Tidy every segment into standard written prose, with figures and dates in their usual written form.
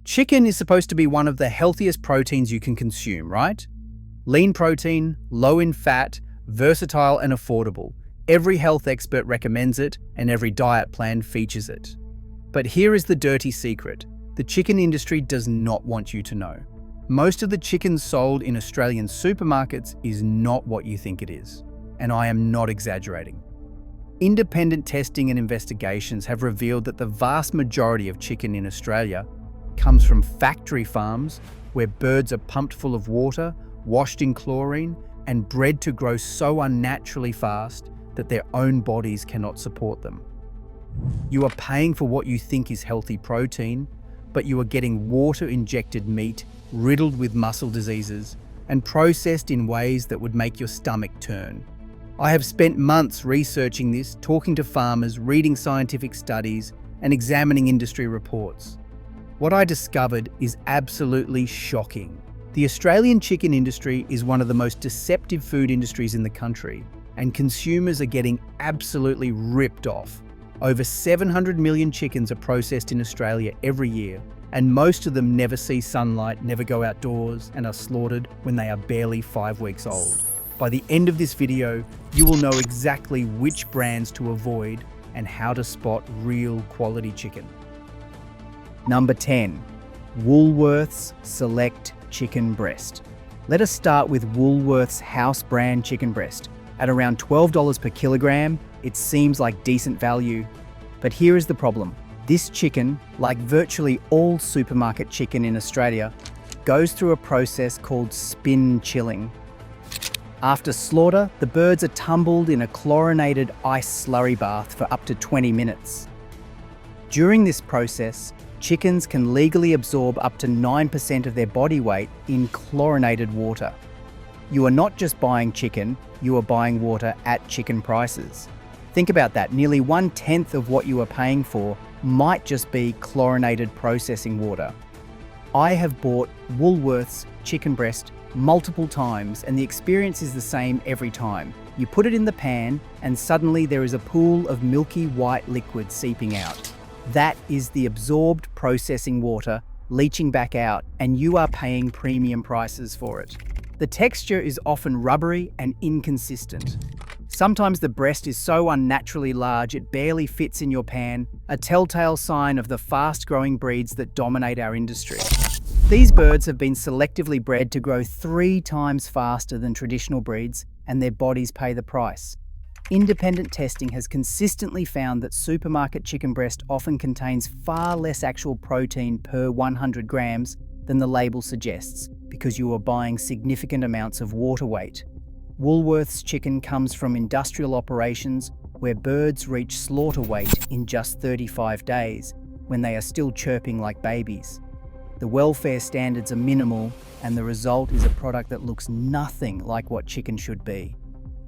Chicken is supposed to be one of the healthiest proteins you can consume, right? Lean protein, low in fat, versatile and affordable. Every health expert recommends it, and every diet plan features it. But here is the dirty secret. The chicken industry does not want you to know. Most of the chicken sold in Australian supermarkets is not what you think it is. And I am not exaggerating. Independent testing and investigations have revealed that the vast majority of chicken in Australia comes from factory farms where birds are pumped full of water, washed in chlorine, and bred to grow so unnaturally fast that their own bodies cannot support them. You are paying for what you think is healthy protein, but you are getting water-injected meat riddled with muscle diseases and processed in ways that would make your stomach turn. I have spent months researching this, talking to farmers, reading scientific studies, and examining industry reports. What I discovered is absolutely shocking. The Australian chicken industry is one of the most deceptive food industries in the country, and consumers are getting absolutely ripped off. Over 700 million chickens are processed in Australia every year, and most of them never see sunlight, never go outdoors, and are slaughtered when they are barely 5 weeks old. By the end of this video, you will know exactly which brands to avoid and how to spot real quality chicken. Number 10. Woolworths Select Chicken Breast. Let us start with Woolworths house brand chicken breast. At around $12 per kilogram, it seems like decent value. But here is the problem. This chicken, like virtually all supermarket chicken in Australia, goes through a process called spin chilling. After slaughter, the birds are tumbled in a chlorinated ice slurry bath for up to 20 minutes. During this process, chickens can legally absorb up to 9% of their body weight in chlorinated water. You are not just buying chicken, you are buying water at chicken prices. Think about that, nearly 1/10 of what you are paying for might just be chlorinated processing water. I have bought Woolworths chicken breast multiple times, and the experience is the same every time. You put it in the pan and suddenly there is a pool of milky white liquid seeping out. That is the absorbed processing water leaching back out, and you are paying premium prices for it. The texture is often rubbery and inconsistent. Sometimes the breast is so unnaturally large it barely fits in your pan, a telltale sign of the fast-growing breeds that dominate our industry. These birds have been selectively bred to grow 3 times faster than traditional breeds, and their bodies pay the price. Independent testing has consistently found that supermarket chicken breast often contains far less actual protein per 100 grams than the label suggests, because you are buying significant amounts of water weight. Woolworths chicken comes from industrial operations where birds reach slaughter weight in just 35 days, when they are still chirping like babies. The welfare standards are minimal, and the result is a product that looks nothing like what chicken should be.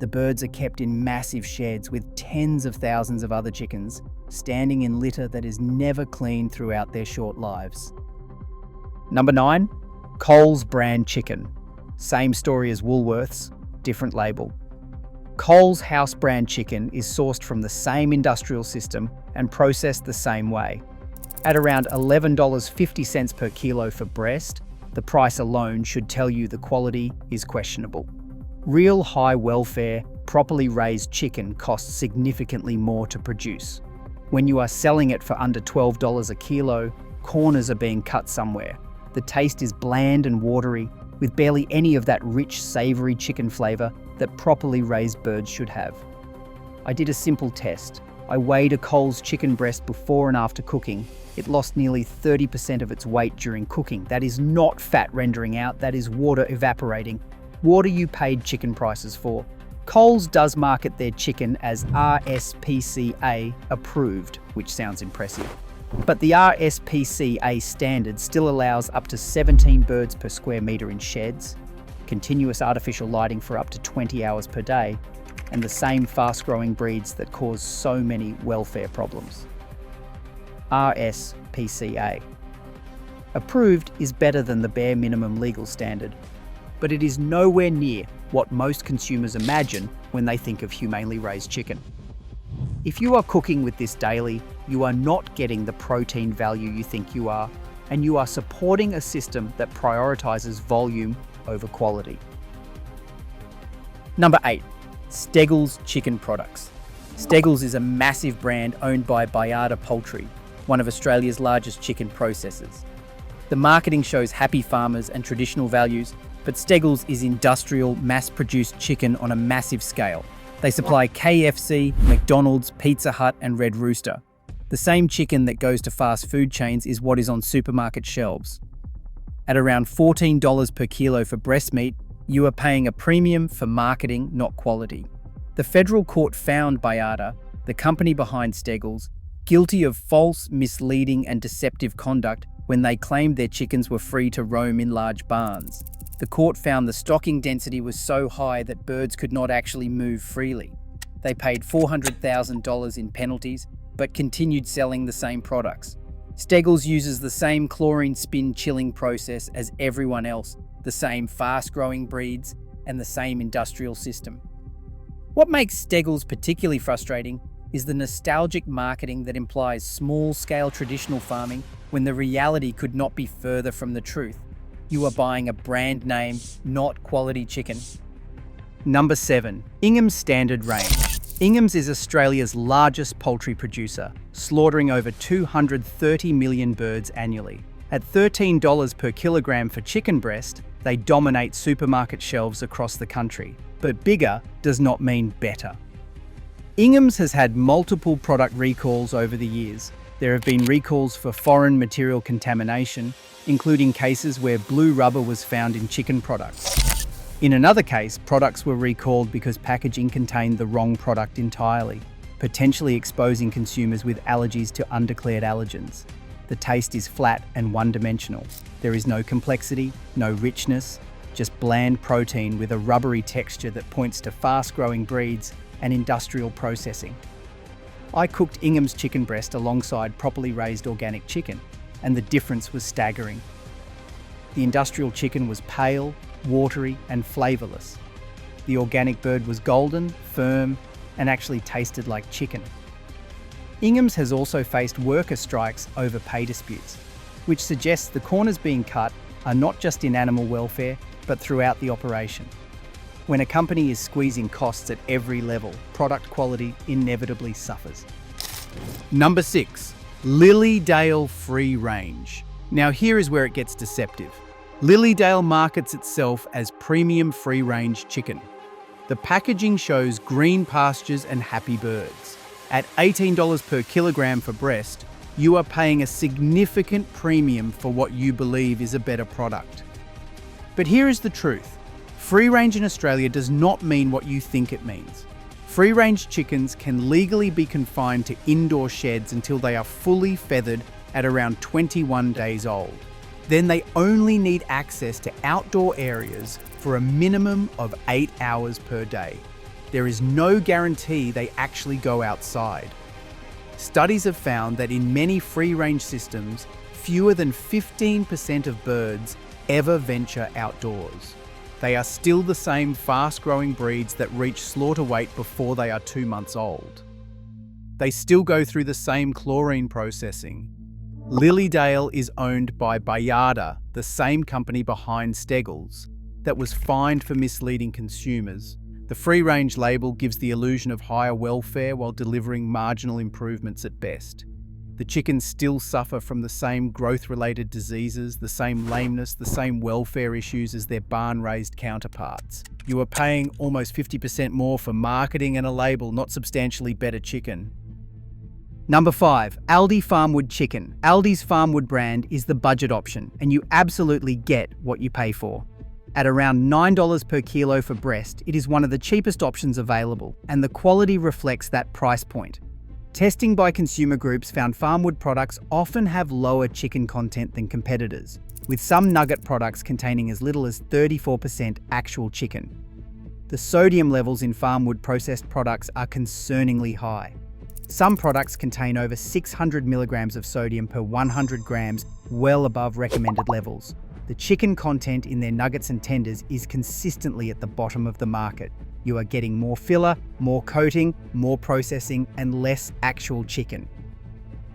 The birds are kept in massive sheds with tens of thousands of other chickens, standing in litter that is never cleaned throughout their short lives. Number 9. Coles brand chicken. Same story as Woolworths, different label. Coles house brand chicken is sourced from the same industrial system and processed the same way. At around $11.50 per kilo for breast, the price alone should tell you the quality is questionable. Real high welfare, properly raised chicken costs significantly more to produce. When you are selling it for under $12 a kilo, corners are being cut somewhere. The taste is bland and watery, with barely any of that rich, savoury chicken flavour that properly raised birds should have. I did a simple test. I weighed a Coles chicken breast before and after cooking. It lost nearly 30% of its weight during cooking. That is not fat rendering out, that is water evaporating. Water you paid chicken prices for. Coles does market their chicken as RSPCA approved, which sounds impressive. But the RSPCA standard still allows up to 17 birds per square metre in sheds, continuous artificial lighting for up to 20 hours per day, and the same fast-growing breeds that cause so many welfare problems. RSPCA. Approved is better than the bare minimum legal standard, but it is nowhere near what most consumers imagine when they think of humanely raised chicken. If you are cooking with this daily, you are not getting the protein value you think you are. and you are supporting a system that prioritizes volume over quality. Number 8. Steggles Chicken Products. Steggles is a massive brand owned by Bayarda Poultry, one of Australia's largest chicken processors. The marketing shows happy farmers and traditional values, but Steggles is industrial, mass-produced chicken on a massive scale. They supply KFC, McDonald's, Pizza Hut, and Red Rooster. The same chicken that goes to fast food chains is what is on supermarket shelves. At around $14 per kilo for breast meat, you are paying a premium for marketing, not quality. The federal court found Bayarda, the company behind Steggles, guilty of false, misleading, and deceptive conduct when they claimed their chickens were free to roam in large barns. The court found the stocking density was so high that birds could not actually move freely. They paid $400,000 in penalties, but continued selling the same products. Steggles uses the same chlorine spin chilling process as everyone else, the same fast-growing breeds, and the same industrial system. What makes Steggles particularly frustrating is the nostalgic marketing that implies small-scale traditional farming when the reality could not be further from the truth. You are buying a brand name, not quality chicken. Number 7. Ingham's Standard Range. Ingham's is Australia's largest poultry producer, slaughtering over 230 million birds annually. At $13 per kilogram for chicken breast, they dominate supermarket shelves across the country. But bigger does not mean better. Ingham's has had multiple product recalls over the years. There have been recalls for foreign material contamination, including cases where blue rubber was found in chicken products. In another case, products were recalled because packaging contained the wrong product entirely, potentially exposing consumers with allergies to undeclared allergens. The taste is flat and one-dimensional. There is no complexity, no richness, just bland protein with a rubbery texture that points to fast-growing breeds and industrial processing. I cooked Ingham's chicken breast alongside properly raised organic chicken, and the difference was staggering. The industrial chicken was pale, watery, and flavourless. The organic bird was golden, firm, and actually tasted like chicken. Ingham's has also faced worker strikes over pay disputes, which suggests the corners being cut are not just in animal welfare, but throughout the operation. When a company is squeezing costs at every level, product quality inevitably suffers. Number 6. Lilydale Free Range. Now here is where it gets deceptive. Lilydale markets itself as premium free-range chicken. The packaging shows green pastures and happy birds. At $18 per kilogram for breast, you are paying a significant premium for what you believe is a better product. But here is the truth. Free range in Australia does not mean what you think it means. Free-range chickens can legally be confined to indoor sheds until they are fully feathered at around 21 days old. Then they only need access to outdoor areas for a minimum of 8 hours per day. There is no guarantee they actually go outside. Studies have found that in many free-range systems, fewer than 15% of birds ever venture outdoors. They are still the same fast-growing breeds that reach slaughter weight before they are 2 months old. They still go through the same chlorine processing. Lilydale is owned by Bayarda, the same company behind Steggles, that was fined for misleading consumers. The free-range label gives the illusion of higher welfare while delivering marginal improvements at best. The chickens still suffer from the same growth-related diseases, the same lameness, the same welfare issues as their barn-raised counterparts. You are paying almost 50% more for marketing and a label, not substantially better chicken. Number 5. Aldi Farmwood Chicken. Aldi's Farmwood brand is the budget option, and you absolutely get what you pay for. At around $9 per kilo for breast, it is one of the cheapest options available, and the quality reflects that price point. Testing by consumer groups found Farmwood products often have lower chicken content than competitors, with some nugget products containing as little as 34% actual chicken. The sodium levels in Farmwood processed products are concerningly high. Some products contain over 600 milligrams of sodium per 100 grams, well above recommended levels. The chicken content in their nuggets and tenders is consistently at the bottom of the market. You are getting more filler, more coating, more processing, and less actual chicken.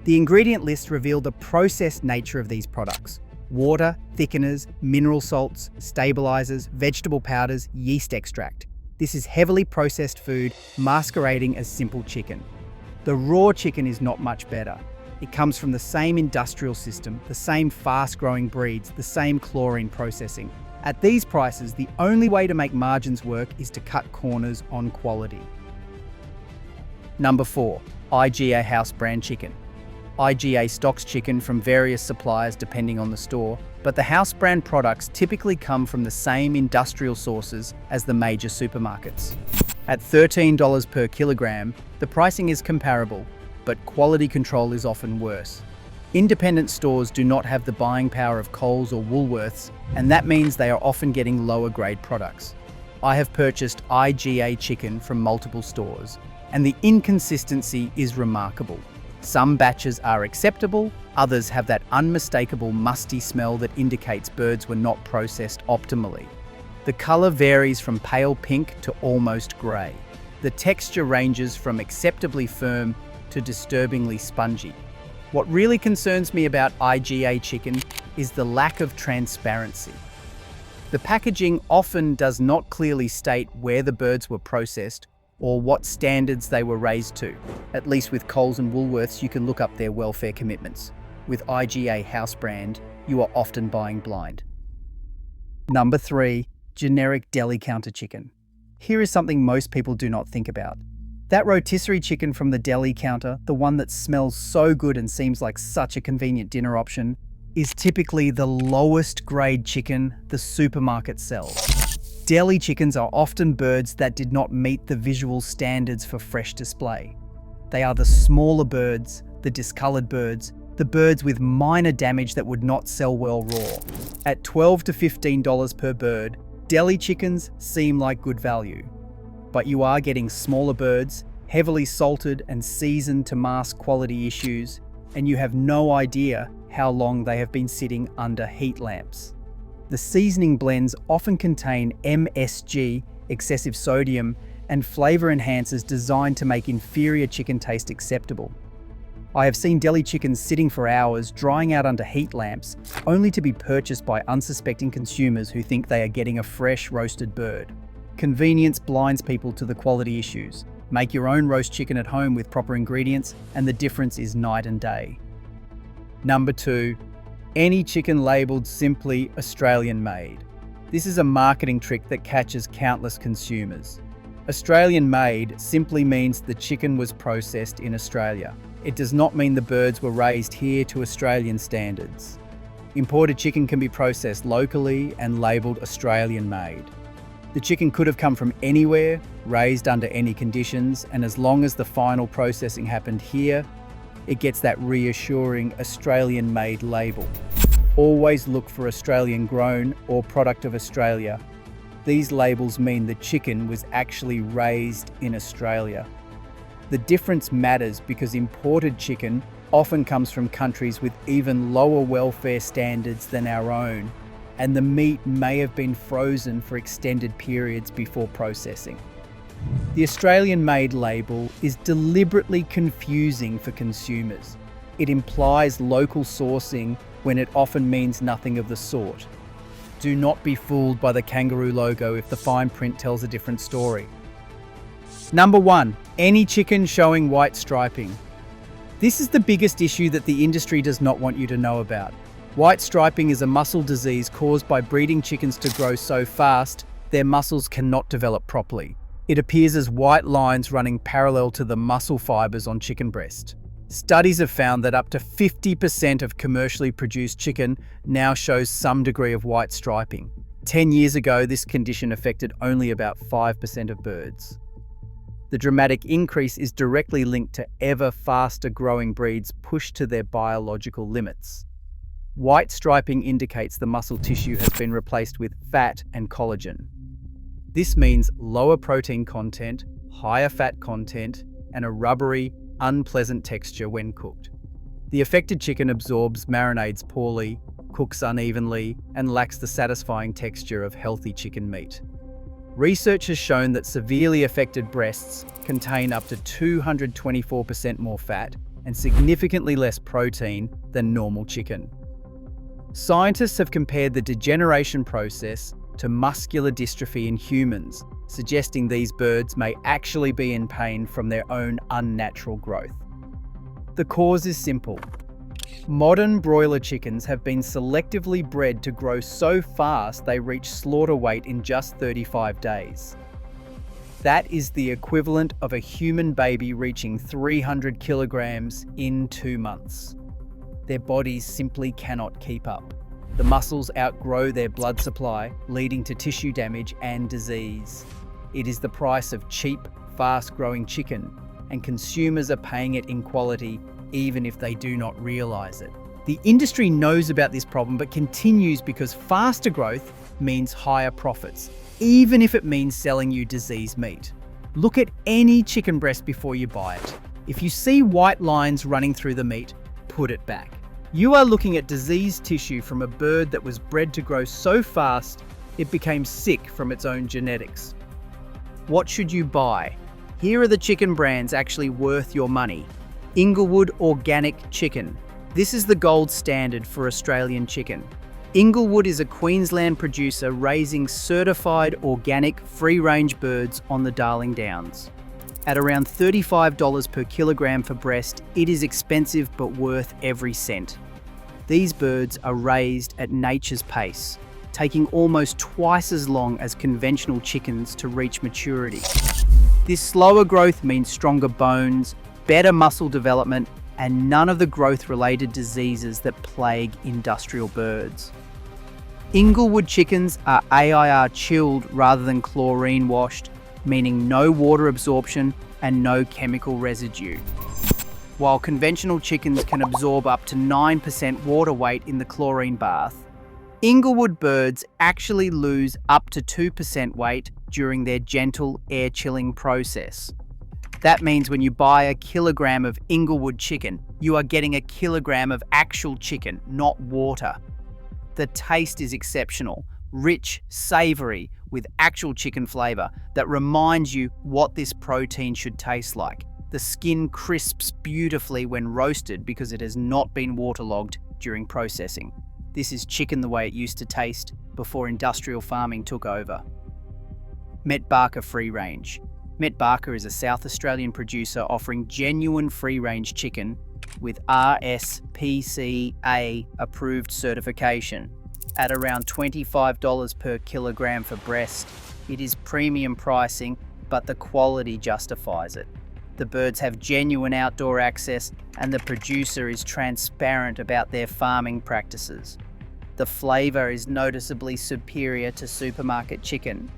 The ingredient lists reveal the processed nature of these products: water, thickeners, mineral salts, stabilizers, vegetable powders, yeast extract. This is heavily processed food masquerading as simple chicken. The raw chicken is not much better. It comes from the same industrial system, the same fast-growing breeds, the same chlorine processing. At these prices, the only way to make margins work is to cut corners on quality. Number 4. IGA house brand chicken. IGA stocks chicken from various suppliers depending on the store, but the house brand products typically come from the same industrial sources as the major supermarkets. At $13 per kilogram, the pricing is comparable, but quality control is often worse. Independent stores do not have the buying power of Coles or Woolworths, and that means they are often getting lower grade products. I have purchased IGA chicken from multiple stores, and the inconsistency is remarkable. Some batches are acceptable, others have that unmistakable musty smell that indicates birds were not processed optimally. The colour varies from pale pink to almost grey. The texture ranges from acceptably firm to disturbingly spongy. What really concerns me about IGA chicken is the lack of transparency. The packaging often does not clearly state where the birds were processed or what standards they were raised to. At least with Coles and Woolworths, you can look up their welfare commitments. With IGA house brand, you are often buying blind. Number 3. Generic deli counter chicken. Here is something most people do not think about. That rotisserie chicken from the deli counter, the one that smells so good and seems like such a convenient dinner option, is typically the lowest grade chicken the supermarket sells. Deli chickens are often birds that did not meet the visual standards for fresh display. They are the smaller birds, the discolored birds, the birds with minor damage that would not sell well raw. At $12 to $15 per bird, deli chickens seem like good value. But you are getting smaller birds, heavily salted and seasoned to mask quality issues, and you have no idea how long they have been sitting under heat lamps. The seasoning blends often contain MSG, excessive sodium, and flavor enhancers designed to make inferior chicken taste acceptable. I have seen deli chickens sitting for hours, drying out under heat lamps, only to be purchased by unsuspecting consumers who think they are getting a fresh roasted bird. Convenience blinds people to the quality issues. Make your own roast chicken at home with proper ingredients, and the difference is night and day. Number 2. Any chicken labelled simply Australian made. This is a marketing trick that catches countless consumers. Australian made simply means the chicken was processed in Australia. It does not mean the birds were raised here to Australian standards. Imported chicken can be processed locally and labelled Australian made. The chicken could have come from anywhere, raised under any conditions, and as long as the final processing happened here, it gets that reassuring Australian-made label. Always look for Australian grown or product of Australia. These labels mean the chicken was actually raised in Australia. The difference matters because imported chicken often comes from countries with even lower welfare standards than our own, and the meat may have been frozen for extended periods before processing. The Australian-made label is deliberately confusing for consumers. It implies local sourcing when it often means nothing of the sort. Do not be fooled by the kangaroo logo if the fine print tells a different story. Number 1. Any chicken showing white striping. This is the biggest issue that the industry does not want you to know about. White striping is a muscle disease caused by breeding chickens to grow so fast, their muscles cannot develop properly. It appears as white lines running parallel to the muscle fibers on chicken breast. Studies have found that up to 50% of commercially produced chicken now shows some degree of white striping. 10 years ago, this condition affected only about 5% of birds. The dramatic increase is directly linked to ever faster growing breeds pushed to their biological limits. White striping indicates the muscle tissue has been replaced with fat and collagen. This means lower protein content, higher fat content, and a rubbery, unpleasant texture when cooked. The affected chicken absorbs marinades poorly, cooks unevenly, and lacks the satisfying texture of healthy chicken meat. Research has shown that severely affected breasts contain up to 224% more fat, and significantly less protein than normal chicken. Scientists have compared the degeneration process to muscular dystrophy in humans, suggesting these birds may actually be in pain from their own unnatural growth. The cause is simple. Modern broiler chickens have been selectively bred to grow so fast they reach slaughter weight in just 35 days. That is the equivalent of a human baby reaching 300 kilograms in 2 months. Their bodies simply cannot keep up. The muscles outgrow their blood supply, leading to tissue damage and disease. It is the price of cheap, fast-growing chicken, and consumers are paying it in quality even if they do not realize it. The industry knows about this problem but continues because faster growth means higher profits, even if it means selling you diseased meat. Look at any chicken breast before you buy it. If you see white lines running through the meat, put it back. You are looking at diseased tissue from a bird that was bred to grow so fast it became sick from its own genetics. What should you buy? Here are the chicken brands actually worth your money. Inglewood Organic Chicken. This is the gold standard for Australian chicken. Inglewood is a Queensland producer raising certified organic free-range birds on the Darling Downs. At around $35 per kilogram for breast, it is expensive but worth every cent. These birds are raised at nature's pace, taking almost twice as long as conventional chickens to reach maturity. This slower growth means stronger bones, better muscle development, and none of the growth-related diseases that plague industrial birds. Inglewood chickens are AIR chilled rather than chlorine washed, meaning no water absorption and no chemical residue. While conventional chickens can absorb up to 9% water weight in the chlorine bath, Inglewood birds actually lose up to 2% weight during their gentle air chilling process. That means when you buy a kilogram of Inglewood chicken, you are getting a kilogram of actual chicken, not water. The taste is exceptional, rich, savoury, with actual chicken flavour that reminds you what this protein should taste like. The skin crisps beautifully when roasted because it has not been waterlogged during processing. This is chicken the way it used to taste before industrial farming took over. Met Barker Free Range. Met Barker is a South Australian producer offering genuine free-range chicken with RSPCA approved certification. At around $25 per kilogram for breast, it is premium pricing, but the quality justifies it. The birds have genuine outdoor access and the producer is transparent about their farming practices. The flavour is noticeably superior to supermarket chicken.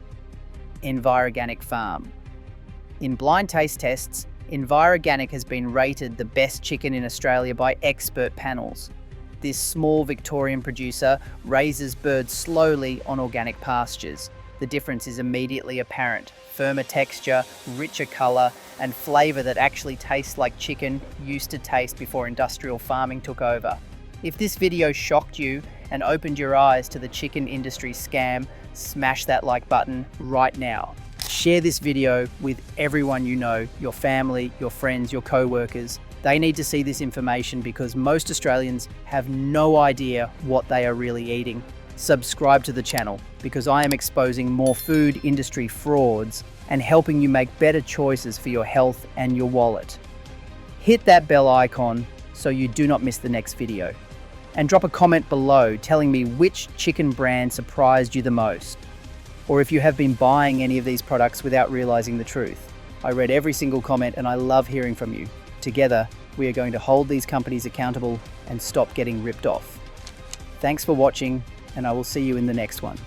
Enviroganic Farm. In blind taste tests, Enviroganic has been rated the best chicken in Australia by expert panels. This small Victorian producer raises birds slowly on organic pastures. The difference is immediately apparent. Firmer texture, richer colour, and flavour that actually tastes like chicken used to taste before industrial farming took over. If this video shocked you and opened your eyes to the chicken industry scam, smash that like button right now. Share this video with everyone you know, your family, your friends, your co-workers. They need to see this information because most Australians have no idea what they are really eating. Subscribe to the channel because I am exposing more food industry frauds and helping you make better choices for your health and your wallet. Hit that bell icon so you do not miss the next video. And drop a comment below telling me which chicken brand surprised you the most, or if you have been buying any of these products without realizing the truth. I read every single comment and I love hearing from you. Together, we are going to hold these companies accountable and stop getting ripped off. Thanks for watching, and I will see you in the next one.